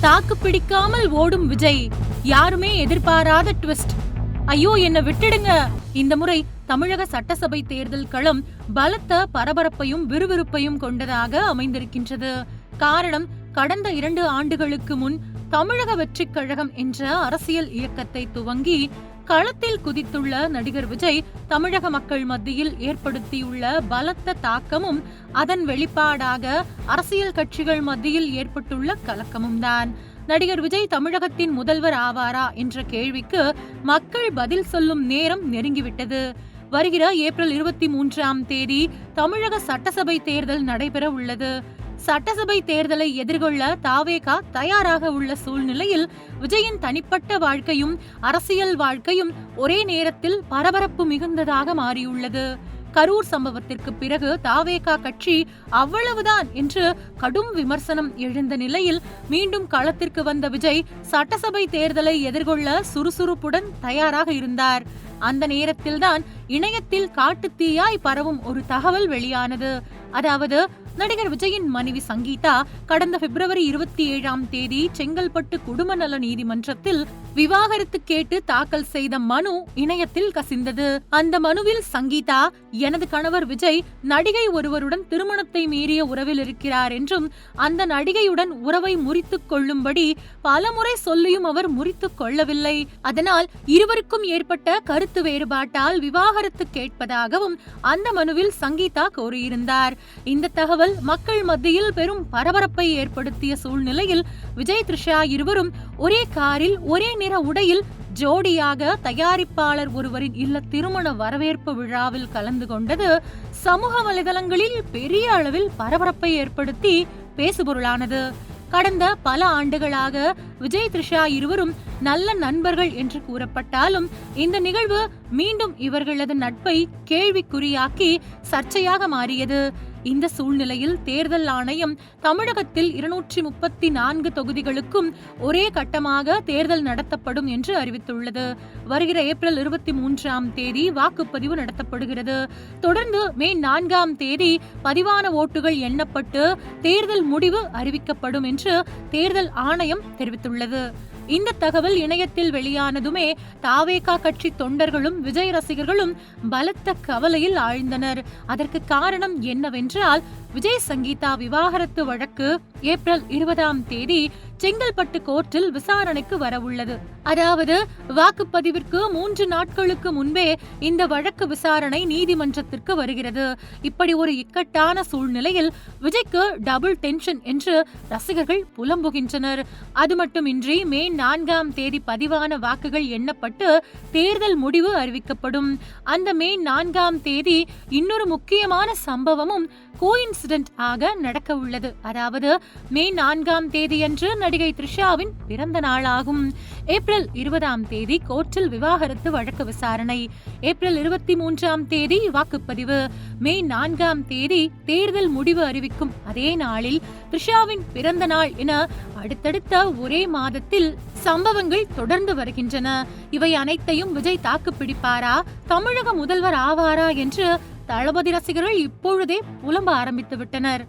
தாக்கு பிடிக்காமல் ஓடும் விஜய். யாருமே எதிர்பாராத ட்விஸ்ட். ஐயோ, என்ன விட்டுடுங்க. இந்த முறை தமிழக சட்டசபை தேர்தல் களம் பலத்த பரபரப்பையும் விறுவிறுப்பையும் கொண்டதாக அமைந்திருக்கின்றது. காரணம், கடந்த 2 ஆண்டுகளுக்கு முன் தமிழக வெற்றிக் கழகம் என்ற அரசியல் இயக்கத்தை துவங்கி களத்தில் குதித்துள்ள நடிகர் விஜய் தமிழக மக்கள் மத்தியில் ஏற்படுத்தியுள்ள பலத்த தாக்கமும் அதன் வெளிப்பாடாக அரசியல் கட்சிகள் மத்தியில் ஏற்பட்டுள்ள கலக்கமும் தான். நடிகர் விஜய் தமிழகத்தின் முதல்வர் ஆவாரா என்ற கேள்விக்கு மக்கள் பதில் சொல்லும் நேரம் நெருங்கிவிட்டது. வருகிற ஏப்ரல் 23ஆம் தேதி தமிழக சட்டசபை தேர்தல் நடைபெற உள்ளது. சட்டசபை தேர்தலை எதிர்கொள்ள தாவேகா தயாராக உள்ள சூழ்நிலையில் விஜயின் தனிப்பட்ட வாழ்க்கையும் அரசியல் வாழ்க்கையும் ஒரே நேரத்தில் பரபரப்பு மிகுந்ததாக மாறியுள்ளது. கரூர் சம்பவத்திற்கு பிறகு தாவேகா கட்சி அவ்வளவுதான் என்று கடும் விமர்சனம் எழுந்த நிலையில் மீண்டும் களத்திற்கு வந்த விஜய் சட்டசபை தேர்தலை எதிர்கொள்ள சுறுசுறுப்புடன் தயாராக இருந்தார். அந்த நேரத்தில்தான் இணையத்தில் காட்டுத்தீயாய் பரவும் ஒரு தகவல் வெளியானது. அதாவது, நடிகர் விஜயின் மனைவி சங்கீதா கடந்த பிப்ரவரி 27ஆம் தேதி செங்கல்பட்டு குடும்ப நல நீதிமன்றத்தில் விவாகரத்து கேட்டு தாக்கல் செய்த மனு இணையத்தில் கசிந்தது. அந்த மனுவில் சங்கீதா, எனது கணவர் விஜய் நடிகை ஒருவருடன் திருமணத்தை மீறிய உறவில் இருக்கிறார் என்றும் அந்த நடிகையுடன் உறவை முறித்துக் கொள்ளும்படி பலமுறை சொல்லியும் அவர் முறித்துக் கொள்ளவில்லை, அதனால் இருவருக்கும் ஏற்பட்ட கருத்து வேறுபாட்டால் விவாகரத்து கேட்பதாகவும் அந்த மனுவில் சங்கீதா கோரியிருந்தார். இந்த தகவல் மக்கள் மத்தியில் பெரும் பரபரப்பை ஏற்படுத்திய சூழ்நிலையில் விஜய் த்ரிஷா இருவரும் ஒரே காரில் ஒரே நிற உடையில் ஜோடியாக தயாரிப்பாளர் ஒருவரின் இல்ல திருமண வரவேற்பு விழாவில் கலந்து கொண்டது சமூக வலைதளங்களில் பெரிய அளவில் பரபரப்பை ஏற்படுத்தி பேசுபொருளானது. கடந்த பல ஆண்டுகளாக விஜய் த்ரிஷா இருவரும் நல்ல நண்பர்கள் என்று கூறப்பட்டாலும் இந்த நிகழ்வு மீண்டும் இவர்களது நட்பை கேள்விக்குறியாக்கி சர்ச்சையாக மாறியது. இந்த சூழ்நிலையில் தேர்தல் ஆணையம் தமிழகத்தில் 234 தொகுதிகளுக்கும் ஒரே கட்டமாக தேர்தல் நடத்தப்படும் என்று அறிவித்துள்ளது. வருகிற ஏப்ரல் 23ஆம் தேதி வாக்குப்பதிவு நடத்தப்படுகிறது. தொடர்ந்து மே 4ஆம் தேதி பதிவான ஓட்டுகள் எண்ணப்பட்டு தேர்தல் முடிவு அறிவிக்கப்படும் என்று தேர்தல் ஆணையம் தெரிவித்துள்ளது. இந்த தகவல் இணையத்தில் வெளியானதுமே தாவேகா கட்சி தொண்டர்களும் விஜய் ரசிகர்களும் பலத்த கவலையில் ஆழ்ந்தனர். அதற்கு காரணம் என்னவென்றால், விஜய் சங்கீதா விவாகரத்து வழக்கு ஏப்ரல் 20ஆம் தேதி செங்கல்பட்டு கோர்ட்டில் விசாரணைக்கு வரவுள்ளது. அதாவது, வாக்குப்பதிவிற்கு 3 நாட்களுக்கு முன்பே இந்த வழக்கு விசாரணை நீதிமன்றத்திற்கு வருகிறது. இப்படி ஒரு இக்கட்டான சூழ்நிலையில் விஜய்க்கு டபுள் டென்ஷன் என்று ரசிகர்கள் புலம்புகின்றனர். அது மட்டுமின்றி மே 4ஆம் தேதி பதிவான வாக்குகள் எண்ணப்பட்டு தேர்தல் முடிவு அறிவிக்கப்படும். அந்த மே 4ஆம் தேதி இன்னொரு முக்கியமான சம்பவமும் கோயின்சிடென்ட் ஆக நடக்க உள்ளது. அதாவது, மே 4ஆம் தேதியன்று நடிகை த்ரிஷாவின் பிறந்த நாளாகும். ஏப்ரல் 20ஆம் தேதி கோர்ட்டில் விவாகரத்து வழக்கு விசாரணை, ஏப்ரல் 23ஆம் தேதி வாக்குப்பதிவு, மே 4ஆம் தேதி தேர்தல் முடிவு அறிவிக்கும் அதே நாளில் த்ரிஷாவின் பிறந்த நாள் என அடுத்தடுத்த ஒரே மாதத்தில் சம்பவங்கள் தொடர்ந்து வருகின்றன. இவை அனைத்தையும் விஜய் தாக்கு பிடிப்பாரா, தமிழக முதல்வர் ஆவாரா என்று தளபதி ரசிகர்கள் இப்பொழுதே புலம்ப ஆரம்பித்து விட்டனர்.